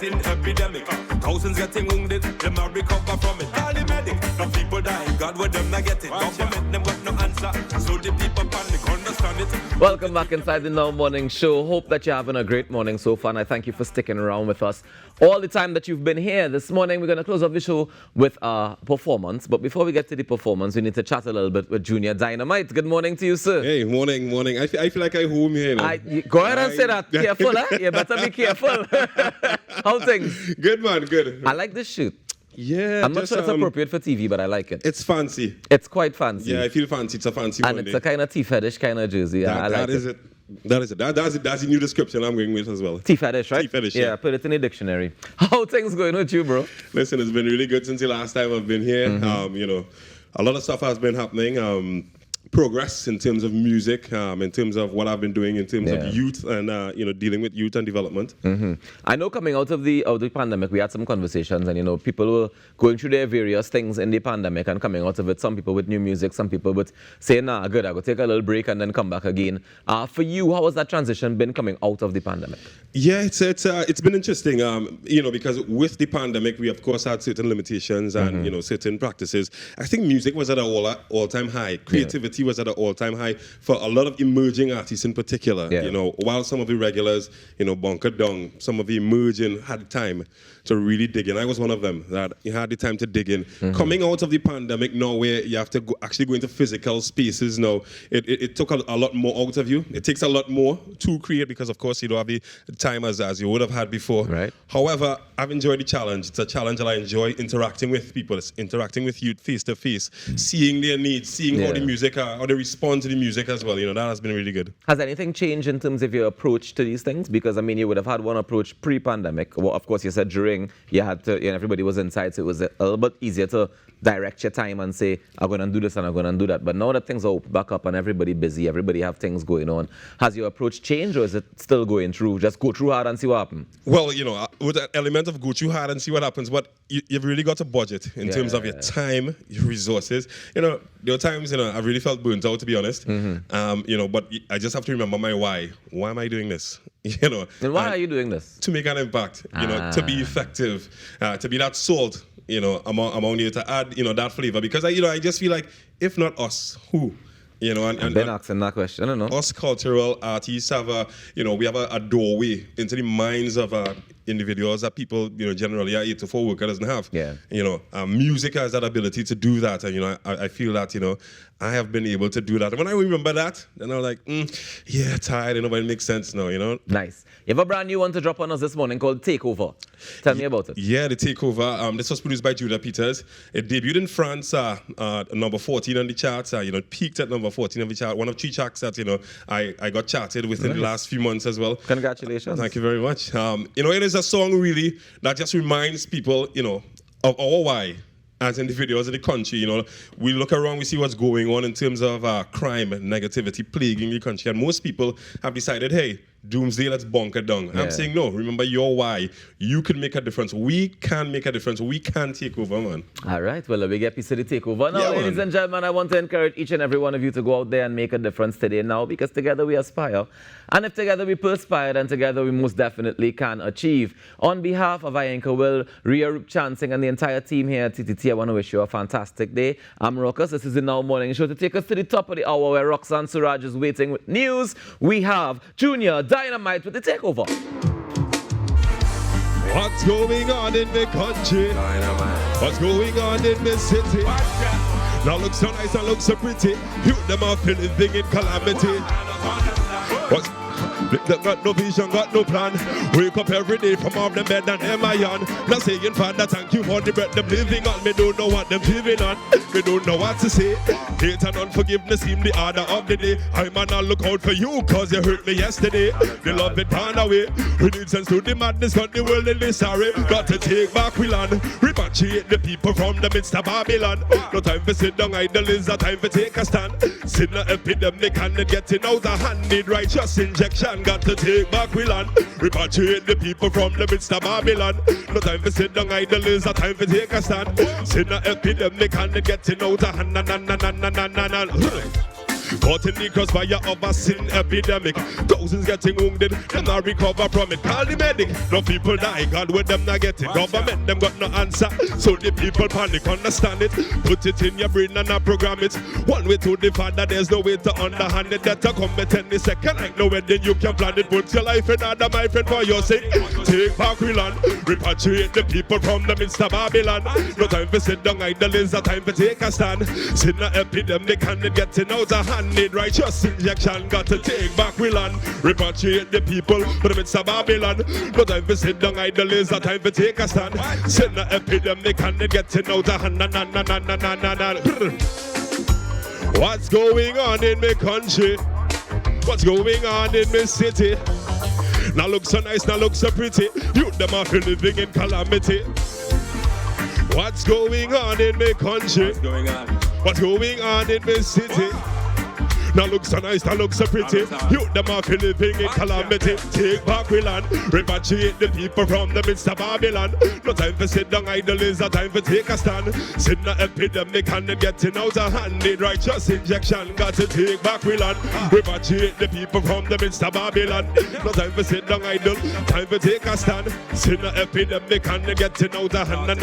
vaccine epidemic. Thousands getting wounded, them not recover from it. Call the medic, the people die. God with them not get it. Government them got no answer, so the people panic. Understand it. Welcome back inside the Now Morning Show. Hope that you're having a great morning so far, and I thank you for sticking around with us all the time that you've been here. This morning, we're going to close off the show with a performance. But before we get to the performance, we need to chat a little bit with Junior Dynamite. Good morning to you, sir. Hey, morning. I feel like I'm home here now. Go ahead and say that. Careful, huh? You better be careful. How things? Good, man. Good. I like this shoot. Yeah. I'm not sure it's appropriate for TV, but I like it. It's fancy. It's quite fancy. Yeah, I feel fancy. It's a fancy and one. And it's day. a kind of tea fetish kind of jersey. I like it. That's the new description I'm going with as well. Tea fetish, right? Tea fetish, yeah. Put it in the dictionary. How things going with you, bro? Listen, it's been really good since the last time I've been here. A lot of stuff has been happening. Progress in terms of music, in terms of what I've been doing in terms of youth and dealing with youth and development. Mm-hmm. I know coming out of the pandemic, we had some conversations, and people were going through their various things in the pandemic and coming out of it. Some people with new music, some people with saying, "Nah, good, I go take a little break and then come back again." For you, how has that transition been coming out of the pandemic? Yeah, it's been interesting, because with the pandemic, we of course had certain limitations and certain practices. I think music was at an all-time high. Creativity was at an all-time high for a lot of emerging artists in particular. While some of the regulars, bunkered down, some of the emerging had time to really dig in. I was one of them that had the time to dig in. Coming out of the pandemic now, where you have to actually go into physical spaces now, it took a lot more out of you. It takes a lot more to create because, of course, you don't have the time as you would have had before. Right. However, I've enjoyed the challenge. It's a challenge that I enjoy, interacting with people, interacting with youth face to face, seeing their needs, seeing how the music, how they respond to the music as well. That has been really good. Has anything changed in terms of your approach to these things? Because, you would have had one approach pre-pandemic. Well, of course, you said during, you had to, everybody was inside, so it was a little bit easier to direct your time and say, I'm going to do this and I'm going to do that. But now that things are back up and everybody busy, everybody have things going on, has your approach changed or is it still going through? Just go through hard and see what happens? Well, with that element of go through hard and see what happens, but you've really got to budget in terms of your time, your resources. There are times, I really felt burnt out, to be honest. But I just have to remember my why. Why am I doing this? And why are you doing this? To make an impact, to be effective, to be that salt, I'm on here to add, that flavor. Because, I just feel like, if not us, who? I've been asking that question, I don't know. Us cultural artists have we have a doorway into the minds of individuals that people, generally are 8 to 4 worker doesn't have. Yeah. Music has that ability to do that. And, I feel that, I have been able to do that. And when I remember that, then I was like, tired, but it makes sense now, Nice. You have a brand new one to drop on us this morning called Takeover. Tell me about it. Yeah, the Takeover. This was produced by Judah Peters. It debuted in France, number 14 on the charts. Peaked at number 14 on the chart. One of 3 tracks that, I got charted within the last few months as well. Congratulations. Thank you very much. It is a song really that just reminds people, of our why. As individuals in the country, we look around, we see what's going on in terms of crime and negativity plaguing the country. And most people have decided, hey, doomsday, let's bunker down. I'm saying, no, remember your why. You can make a difference. We can make a difference. We can take over, man. All right. Well, we get piece of the takeover. Now, ladies and gentlemen, I want to encourage each and every one of you to go out there and make a difference today now, because together we aspire. And if together we perspire, then together we most definitely can achieve. On behalf of Ianka Will, Rhea Roop Chancing, and the entire team here at TTT, I want to wish you a fantastic day. I'm Ruckus. This is the Now Morning Show. To take us to the top of the hour where Roxanne Suraj is waiting with news, we have Junior Dynamite with the takeover. What's going on in the country? Dynamite. What's going on in the city? Now look so nice and look so pretty. You them are living in calamity. What's got no vision, got no plan. Wake up every day from off the bed and them iron. Not saying, Father, thank you for the bread them living on. Me don't know what them living on. Me don't know what to say. Hate and unforgiveness seem the order of the day. I man, I'll look out for you, cause you hurt me yesterday. The love it gone away. We need sense to the madness, got the world in this sorry. Got to take back we land. Repatriate the people from the midst of Babylon. No time for sit down idle, is a time for take a stand. Sin a epidemic and it getting out of hand. Need righteous injection. Got to take back we land. Repatriate the people from the midst of Babylon. No time for sit down idle, is a time for take a stand. Sin a epidemic and it getting out of hand. Caught in the crossfire of a sin epidemic. Thousands getting wounded, them not recover from it. Call the medic. No people die, God with them not get it. Government them got no answer, so the people panic. Understand it, put it in your brain and not program it. One way to the Father, there's no way to underhand it. That to come at any second, like no wedding you can plan it. Put your life in order, my friend, for your sake. Take back we land, repatriate the people from the midst of Babylon. No time for sit down idle, is a time for take a stand. Sin a epidemic and it getting out of hand. Need righteous injection, got to take back we land. Repatriate the people from the midst of Babylon. No time for sit down idle, is a time for take a stand. Sin a epidemic and it getting out of hand. What's going on in my country? What's going on in my city? Now look so nice, now look so pretty. You them are living in calamity. What's going on in my country? What's going on? What's going on in my city? Now look so nice, now look so pretty. You them are living in calamity. Take back we land, repatriate the people from the midst of Babylon. No time for sit down idle, is a time for take a stand. Sin the epidemic and it getting out of hand. Need righteous injection, got to take back we land. Repatriate the people from the midst of Babylon. No time for sit down idle, time for take a stand. Sin the epidemic and it getting out of hand.